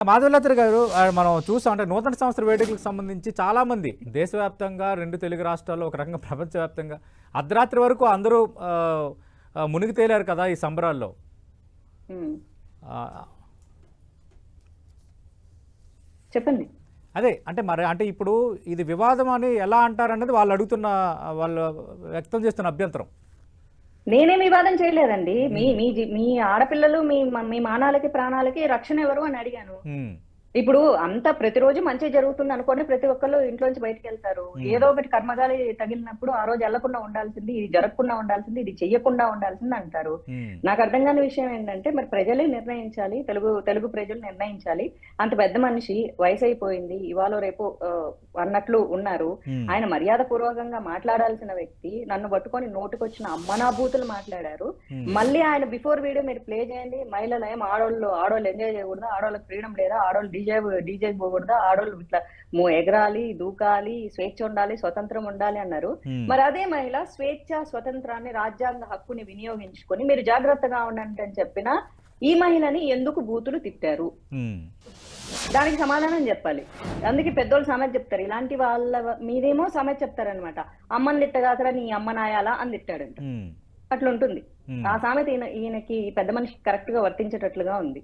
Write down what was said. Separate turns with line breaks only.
మాధవలత్రి గారు మనం చూసాం అంటే నూతన సంవత్సర వేడుకలకు సంబంధించి చాలామంది దేశవ్యాప్తంగా 2 తెలుగు రాష్ట్రాల్లో ఒక రకంగా ప్రపంచవ్యాప్తంగా అర్ధరాత్రి వరకు అందరూ మునిగి తేలారు కదా ఈ సంబరాల్లో. ఆ,
చెప్పండి.
అదే అంటే మరి అంటే ఇప్పుడు ఇది వివాదం అని ఎలా అంటారన్నది వాళ్ళు అడుగుతున్న వాళ్ళు వ్యక్తం చేస్తున్న అభ్యంతరం.
నేనేం వివాదం చేయలేదండి. మీ మీ మీ ఆడపిల్లలు మీ మానాలకి ప్రాణాలకి రక్షణ ఎవరు అని అడిగాను.
ఉమ్,
ఇప్పుడు అంతా ప్రతిరోజు మంచి జరుగుతుంది అనుకోండి, ప్రతి ఒక్కళ్ళు ఇంట్లోంచి బయటకు వెళ్తారు. ఏదో ఒకటి కర్మగాలి తగిలినప్పుడు ఆ రోజు వెళ్లకుండా ఉండాల్సింది, ఇది జరగకుండా ఉండాల్సింది, ఇది చెయ్యకుండా ఉండాల్సింది అంటారు.
ఉమ్,
నాకు అర్థం కాని విషయం ఏంటంటే, మరి ప్రజలే నిర్ణయించాలి, తెలుగు ప్రజలు నిర్ణయించాలి. అంత పెద్ద మనిషి, వయసు అయిపోయింది, ఇవాళ రేపు అన్నట్లు ఉన్నారు.
ఉమ్,
ఆయన మర్యాద పూర్వకంగా మాట్లాడాల్సిన వ్యక్తి నన్ను పట్టుకొని నోటికొచ్చిన అమ్మనాభూతులు మాట్లాడారు. మళ్ళీ ఆయన బిఫోర్ వీడియో మీరు ప్లే చేయండి. మహిళలు ఏం ఆడోళ్ళు ఎంజాయ్ చేయకూడదా, ఆడోళ్ళకి ఫ్రీడమ్ లేదా, ఆడోళ్ళు డీజే పోకూడదా, ఆడోళ్ళు ఇట్లా ఎగరాలి, దూకాలి, స్వేచ్ఛ ఉండాలి, స్వతంత్రం ఉండాలి అన్నారు. మరి అదే మహిళ స్వేచ్ఛ స్వతంత్రాన్ని, రాజ్యాంగ హక్కుని వినియోగించుకొని మీరు జాగ్రత్తగా ఉండండి అని చెప్పిన ఈ మహిళని ఎందుకు బూతులు తిట్టారు? దానికి సమాధానం చెప్పాలి. అందుకే పెద్దోళ్ళు సామెత చెప్తారు, ఇలాంటి వాళ్ళ మీరేమో సామెత చెప్తారనమాట. అమ్మని తిట్టగాకరా నీ అమ్మ నాయాలా అని తిట్టాడంట. అట్లుంటుంది ఆ సామెత. ఈయనకి పెద్ద మనిషికి కరెక్ట్ గా వర్తించేటట్లుగా ఉంది.